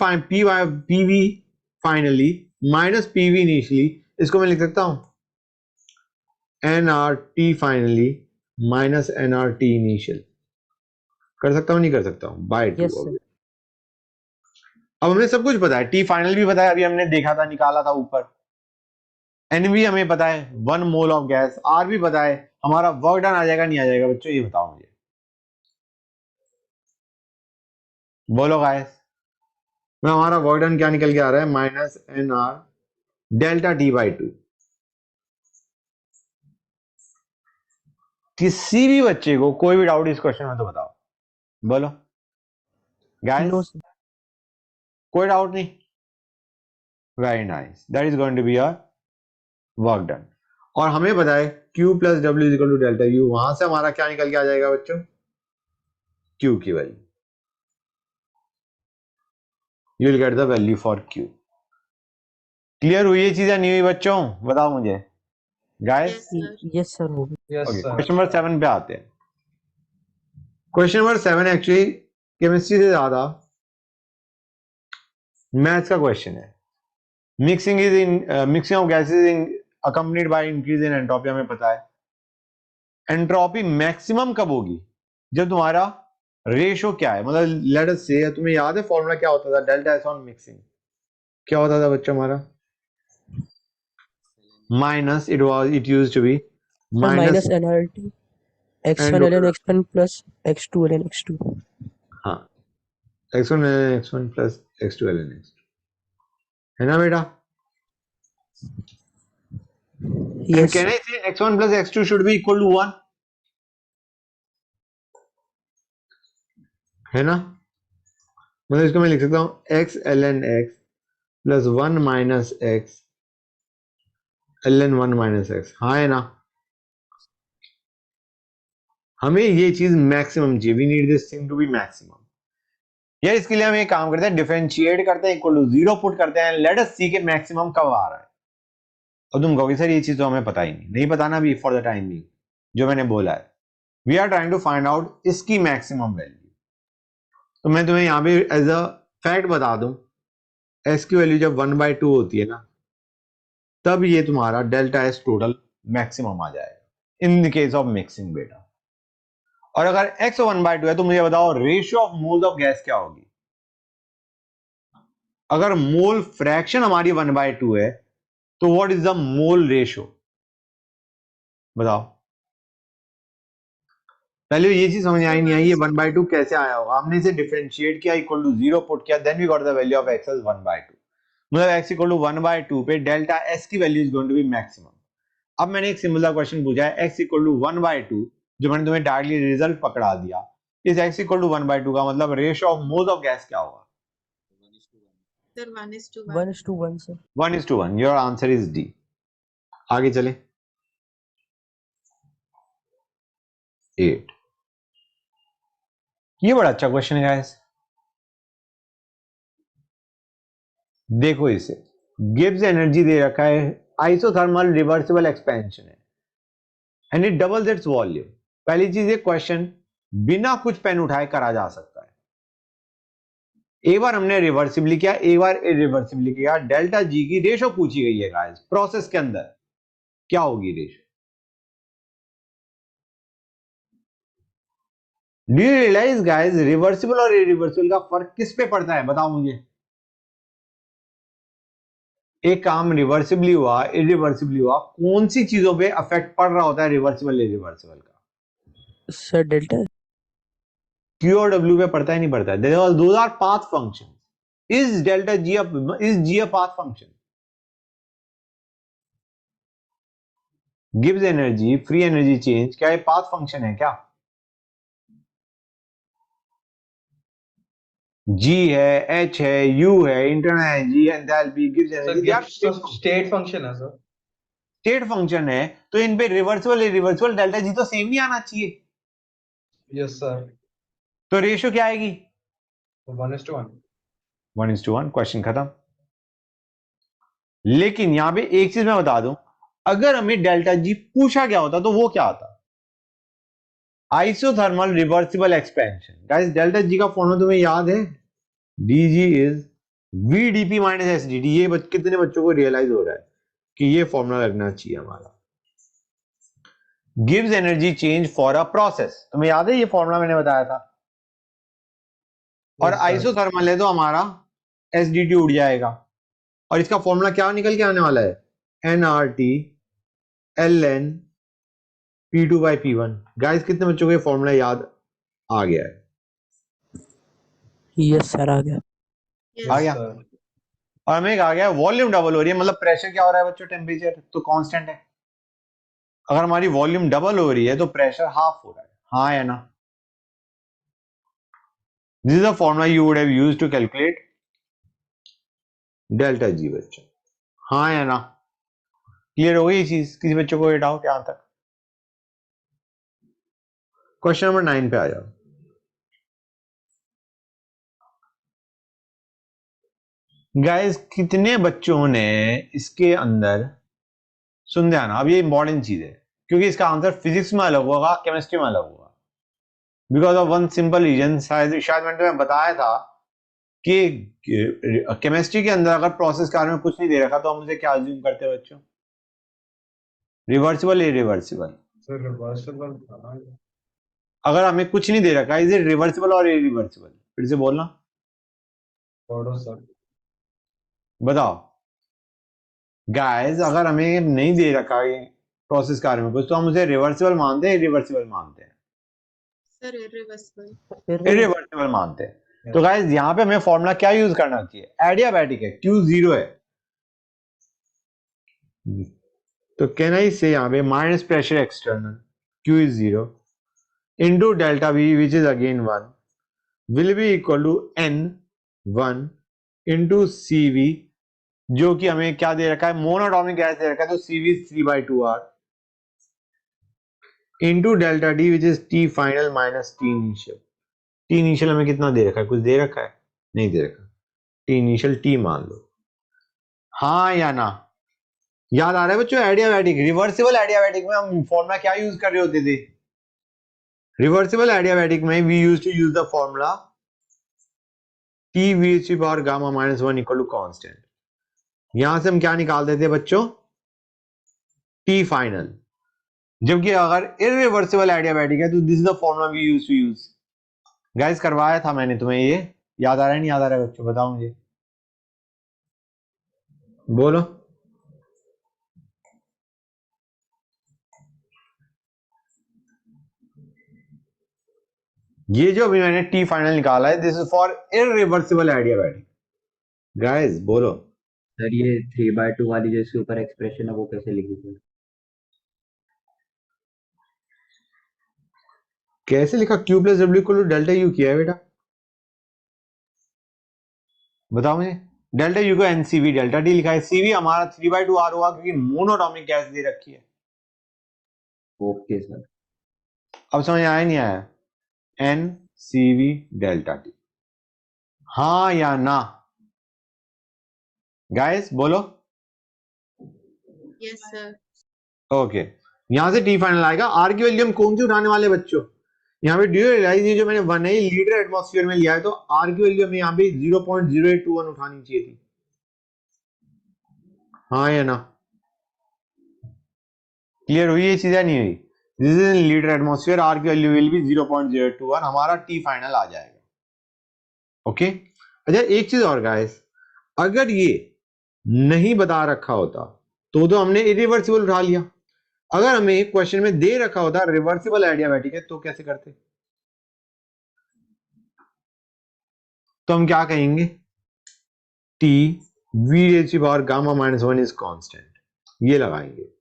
finally minus PV initially, इसको मैं लिख सकता हूं N R T finally minus N R T initial. कर सकता हूं नहीं कर सकता हूं? बाय 2।
Yes sir.
अब हमें सब कुछ पता है, टी फाइनल भी पता है, अभी हमने देखा था निकाला था ऊपर, एनवी हमें पता है 1 मोल ऑफ गैस, आर भी पता है, हमारा वर्क डन आ जाएगा नहीं आ जाएगा बच्चों, ये बताओ मुझे, बोलो गाइस। में हमारा वर्क डन क्या निकल के आ रहा है, minus N R delta T by 2। किसी भी बच्चे को कोई भी डाउट इस क्वेश्चन में तो बताओ, बोलो गाइस,
No, sir.
कोई डाउट नहीं, very nice, that is going to be your work done. और हमें पता है Q plus W is equal to delta U, वहां से हमारा क्या निकल के आ जाएगा बच्चों, Q की value, you will get the value for Q। Clear हुई ये चीजें नहीं हुई बच्चों, बताओ मुझे guys.
Yes, sir.
Yes, sir. हो गया.
Yes,
okay,
sir.
Question number 7 पे आते हैं। क्वेश्चन नंबर 7 एक्चुअली केमिस्ट्री से ज्यादा मैथ्स का क्वेश्चन है। Mixing is in mixing of gases in accompanied by increase in entropy, हमें पता है। एंट्रोपी मैक्सिमम कब होगी, जब तुम्हारा रेशो क्या है, मतलब लेट अस से, तुम्हें याद है फॉर्मूला क्या होता था डेल्टा एस ऑन मिक्सिंग, क्या होता था बच्चों हमारा, minus it used to be
Sir, minus NRT. X1
And-
ln X1 plus X2 ln X2.
हाँ, x1 ln x1 plus x2 ln x2, है ना बेटा। And
Yes,
can
sir.
I say x1 plus x2 should be equal to 1, है ना, मतलब इसको मैं लिख सकता हूं x ln x plus 1 minus x ln 1 minus x, हाँ है ना। हमें ये चीज मैक्सिमम चाहिए, we need this thing to be maximum. यार इसके लिए हम एक काम करते हैं, डिफरेंशिएट करते हैं, इक्वल टू 0 पुट करते हैं, लेट अस सी के मैक्सिमम कब आ रहा है। और तुम कहोगे सर ये चीज तो हमें पता ही नहीं बताना भी फॉर द टाइम भी, जो मैंने बोला है we are trying to find out इसकी मैक्सिमम वैल्यू। तो मैं तुम्हें यहां पे एज अ फैक्ट बता दूं, एस की वैल्यू जब 1/2 होती है ना, तब ये तुम्हारा डेल्टा एस टोटल मैक्सिमम आ जाएगा in the case of mixing बेटा। और अगर x 1/2 है तो मुझे बताओ ratio of moles of gas क्या होगी। अगर मोल फ्रैक्शन हमारी 1/2 है तो what is the mole ratio, बताओ। पहले ये चीज समझ आई नहीं आई, ये 1/2 कैसे आया होगा, हमने इसे डिफरेंशिएट किया, इक्वल टू 0 पुट किया, then we got the value of x as 1/2, मतलब x इक्वल टू 1/2 पे डेल्टा s की वैल्यू is going to be maximum. अब मैंने एक सिंपल सा क्वेश्चन पूछा है x इक्वल टू 1/2, जो मैंने तुम्हें डायरेक्टली रिजल्ट पकड़ा दिया, इस x इक्वल टू 1/2 का मतलब ratio of moles of gas क्या होगा,
Sir, 1:1.
1:1, sir.
1:1, your answer is D. आगे चले 8, ये बड़ा अच्छा क्वेश्चन है गाइस, देखो इसे, गिब्स एनर्जी दे रखा है, आइसोथर्मल रिवर्सिबल एक्सपेंशन है and it doubles its volume. पहली चीज ये क्वेश्चन बिना कुछ पेन उठाए करा जा सकता है, एक बार हमने रिवर्सिबली किया, एक बार इरिवर्सिबली किया, डेल्टा जी की रेशो पूछी गई है गाइस, प्रोसेस के अंदर क्या होगी ratio. Do you realise guys reversible और इरिवर्सिबल का फर्क किस पे पड़ता है, बताओ मुझे। एक काम रिवर्सिबली हुआ इरिवर्सिबली हुआ, कौन सी चीजों पे अफेक्ट पड़ रहा होता है रिवर्सिबल इरिवर्सिबल का,
Sir, delta.
क्यू और डब्ल्यू पे पड़ता ही नहीं पड़ता है, those are path function. Is delta G is G a path function, gives energy free energy change, क्या ये पाथ फंक्शन है क्या, G है, H है, U है, internal energy, enthalpy, gives
Sir,
energy,
gives तो state function है sir.
स्टेट फंक्शन है, तो इन पे रिवर्सिबल इरिवर्सिबल डेल्टा जी तो सेम ही आना चाहिए,
Yes sir.
तो रेशियो क्या आएगी,
1:1.
1:1, क्वेश्चन खत्म। लेकिन यहां पे एक चीज मैं बता दूं, अगर हमें डेल्टा जी पूछा गया होता तो वो क्या आता, isothermal reversible expansion. Guys delta G का फॉर्मूला तुम्हें याद है, DG is VDP minus SDT. ये कितने बच्चों को रियलाइज हो रहा है कि ये फॉर्मूला लगना चाहिए हमारा, gives energy change for a process, तुम्हें याद है ये फॉर्मूला मैंने बताया था। और
Yes, sir.
आइसोथर्मल है तो हमारा एसडीटी उड़ जाएगा, और इसका फॉर्मूला क्या निकल के आने वाला है, nRT ln P2 by P1। Guys कितने बच्चों को ये फॉर्मूला याद आ गया है?
यस सर आ गया।
Yes.
आ गया।
sir.
और हमें एक आ गया वॉल्यूम डबल हो रही है, मतलब प्रेशर क्या हो रहा है बच्चों? टेम्परेचर तो कांस्टेंट है। अगर हमारी वॉल्यूम डबल हो रही है तो प्रेशर हाफ हो रहा है, हाँ या ना? This is the formula you would have used to calculate delta G बच्चों, हाँ या ना? क्लियर हो गई ये चीज? किसी बच्चों को ये डाउट यहां तक? क्वेश्चन नंबर 9 पे आ जाओ। गाइस कितने बच्चों ने इसके अंदर, सुन ध्यान, अब ये इंपॉर्टेंट चीज है क्योंकि इसका आंसर फिजिक्स में अलग होगा, केमिस्ट्री में अलग होगा, because of one simple reason. शायद मैंने तुम्हें बताया था कि केमिस्ट्री के अंदर अगर प्रोसेस कार्य में कुछ नहीं दे रखा तो हम उसे क्या अज्यूम करते हैं बच्चों? Reversible, irreversible.
Sir, reversible था।
अगर हमें कुछ नहीं दे रखा, इज इट रिवर्सिबल और इरिवर्सिबल? फिर से बोलना,
पढ़ो sir।
बताओ गाइस। अगर हमें नहीं दे रखा है प्रोसेस कार्य में कुछ तो हम उसे रिवर्सिबल मानते हैं, इरिवर्सिबल मानते हैं?
Sir, irreversible.
इरिवर्सिबल मानते हैं। तो गाइस यहाँ पे हमें फॉर्मूला क्या यूज करना चाहिए? एडियाबैटिक है, Q 0 है, तो कैन आई से यहाँ पे minus pressure external Q is 0 into delta V which is again 1 will be equal to N1 into CV, जो कि हमें क्या दे रखा है? मोनोटॉमिक गैस दे रखा है, तो CV 3/2R into delta D which is T final minus T initial। T initial हमें कितना दे रखा है? कुछ दे रखा है? नहीं दे रखा। T initial T मान लो, हाँ या ना? याद आ रहा है बच्चों? एडियाबैटिक, रिवर्सिबल एडियाबैटिक में हम फॉर्मूला क्या यूज कर रहे होते थे? रिवर्सिबल एडियाबैटिक में we use to use the formula T VHP power gamma minus 1 equal to constant. यहां से हम क्या निकालते थे बच्चों? T final. जबकि अगर इरिवर्सिबल एडियाबैटिक है तो this is the formula we use to use. Guys करवाया था मैंने तुम्हें, ये याद आ रहा है नहीं याद आ रहा है बच्चों? बताओ मुझे, बोलो। ये जो अभी मैंने T फाइनल निकाला है this is for irreversible adiabatic. Guys बोलो।
सर ये 3/2 वाली जो इसके ऊपर एक्सप्रेशन है वो कैसे लिखी थी?
कैसे लिखा? Q plus W equal to delta U किया है बेटा, बताओ मुझे। डेल्टा यू को एनसीवी डेल्टा टी लिखा है, सीवी हमारा 3/2R हुआ क्योंकि मोनोटॉमिक गैस दे रखी है।
Okay sir.
अब समझ आया नहीं आया? एनसीवी डेल्टा टी, हाँ या ना? गाइस बोलो।
Yes, sir.
ओके, यहां से टी फाइनल आएगा। आर की वैल्यू हम कौन सी उठाने वाले बच्चों? यहाँ पे ड्यू रियलाइज, ये जो मैंने 1 लीटर एटमॉस्फेयर में लिया है, तो आर की वैल्यू हमें यहाँ पे 0.0821 उठानी चाहिए थी, हाँ या ना? क्लियर हुई ये चीज या नहीं हुई? This is in litre atmosphere, R की वैल्यू विल बी 0.021, हमारा टी फाइनल आ जाएगा। ओके अच्छा एक चीज और गाइस, अगर ये नहीं बता रखा होता तो हमने इरिवर्सिबल उठा लिया। अगर हमें क्वेश्चन में दे रखा होता रिवर्सिबल एडियाबैटिक है तो कैसे करते? तो हम क्या कहेंगे? T V power gamma minus 1 is constant, ये लगाएंगे।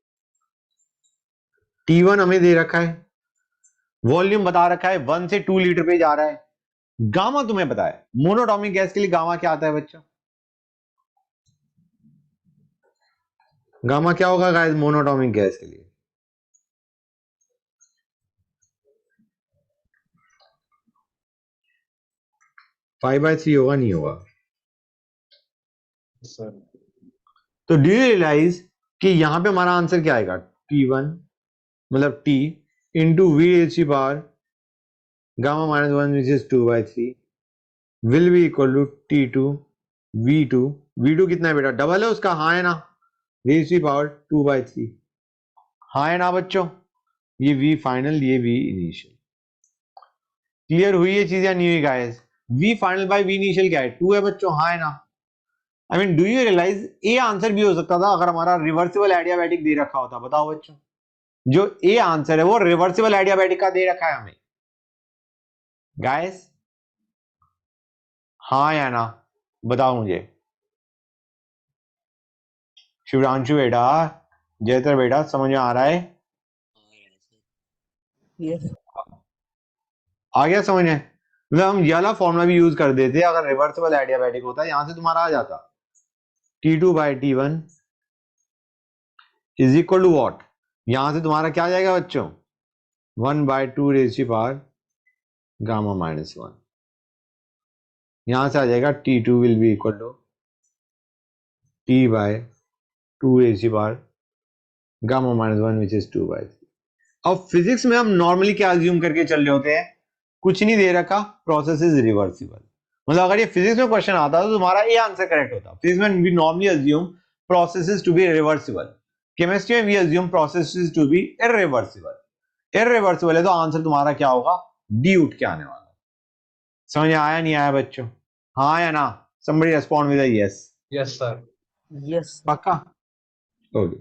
T1 हमें दे रखा है, वॉल्यूम बता रखा है 1 से 2 लीटर पे जा रहा है, गामा तुम्हें पता है मोनोटॉमिक गैस के लिए गामा क्या आता है बच्चों? गामा क्या होगा गाइस मोनोटॉमिक गैस के लिए? फाइव बाय 3 होगा, नहीं होगा?
Sir,
तो डू यू रियलाइज कि यहां पे हमारा आंसर क्या आएगा? T1 मतलब T into V power gamma minus 1 which is 2/3 will be equal to T2 V2। V2 कितना है बेटा? डबल है उसका, हाँ है ना? रेज़ पावर 2/3, हाँ है ना बच्चों? ये V फाइनल, ये V इनिशियल। क्लियर हुई ये चीज या नहीं हुई guys? V final by V initial क्या है? 2 है बच्चों, हाँ है ना? I mean do you realise a answer भी हो सकता था अगर हमारा रिवर्सिबल एडियाबैटिक दे रखा होता। बताओ बच्चों, जो ए आंसर है वो रिवर्सिबल एडियाबैटिक का दे रखा है हमें। गाइस हाँ या ना बताओ मुझे। शिवरांशु बेटा, जयतर बेटा, समझ में आ रहा है?
Yes.
आ गया समझ में? मतलब हम ये वाला फॉर्मूला भी यूज कर देते अगर रिवर्सिबल एडियाबैटिक होता, यहां से तुम्हारा आ जाता T2/T1 is equal to what. यहां से तुम्हारा क्या आ जाएगा बच्चों? 1/2 रेज़ की पावर गामा माइनस 1। यहां से आ जाएगा T2 will be equal to T/2 raise की power gamma minus 1 which is 2/3। अब फिजिक्स में हम नॉर्मली क्या अज्यूम करके चल रहे होते हैं? कुछ नहीं दे रखा, प्रोसेस इज रिवर्सिबल। मतलब अगर ये फिजिक्स में क्वेश्चन आता तो तुम्हारा ए आंसर करेक्ट होता। फिजिक्स में we normally assume processes to be reversible. Chemistry में we assume processes to be irreversible. Irreversible है तो आंसर तुम्हारा क्या होगा? डी उठ के आने वाला। समझ में आया नहीं आया बच्चों? हाँ या ना? somebody respond with a yes।
Yes, sir.
Yes. sir.
पक्का? ओके,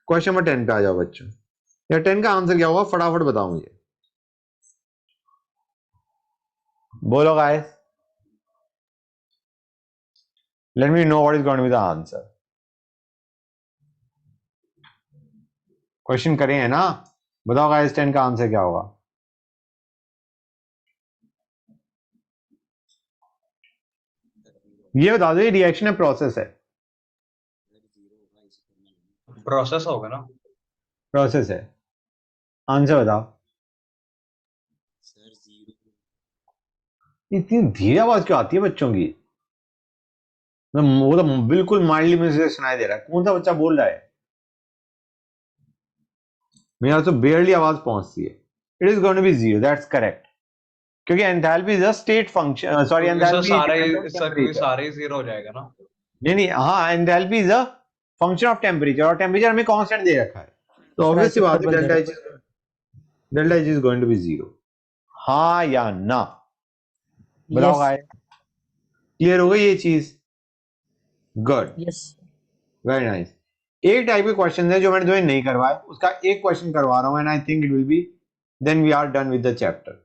क्वेश्चन नंबर 10 पे आ जाओ बच्चों। या 10 का आंसर क्या होगा फटाफट बताओ मुझे, बोलो guys, let me know what is going to be the answer. Question करें है ना? बताओ गाइस 10 का आंसर क्या होगा? ये बता दो ये रिएक्शन है प्रोसेस है?
Process होगा ना?
प्रोसेस है। आंसर बताओ। इतनी धीरे आवाज क्यों आती है बच्चों की? वो तो बिल्कुल माइल्डली मुझे सुनाई दे रहा है। कौन सा बच्चा बोल रहा है? मेरा तो बेयरली आवाज पहुंचती है। It is going to be 0, that's correct. क्योंकि enthalpy is a state function, sorry enthalpy
सारे जीरो हो जाएगा ना?
नहीं, हाँ enthalpy is a function of temperature और टेम्परेचर हमें कांस्टेंट दे रखा है, तो ऑब्वियसली बात है delta H is going to be 0। हाँ या ना बताओ गाइस? क्लियर हो गई ये चीज? Good,
Yes.
Very nice. एक टाइप के क्वेश्चन है जो मैंने तुम्हें नहीं करवाए, उसका एक क्वेश्चन करवा रहा हूं and I think it will be then we are done with the chapter.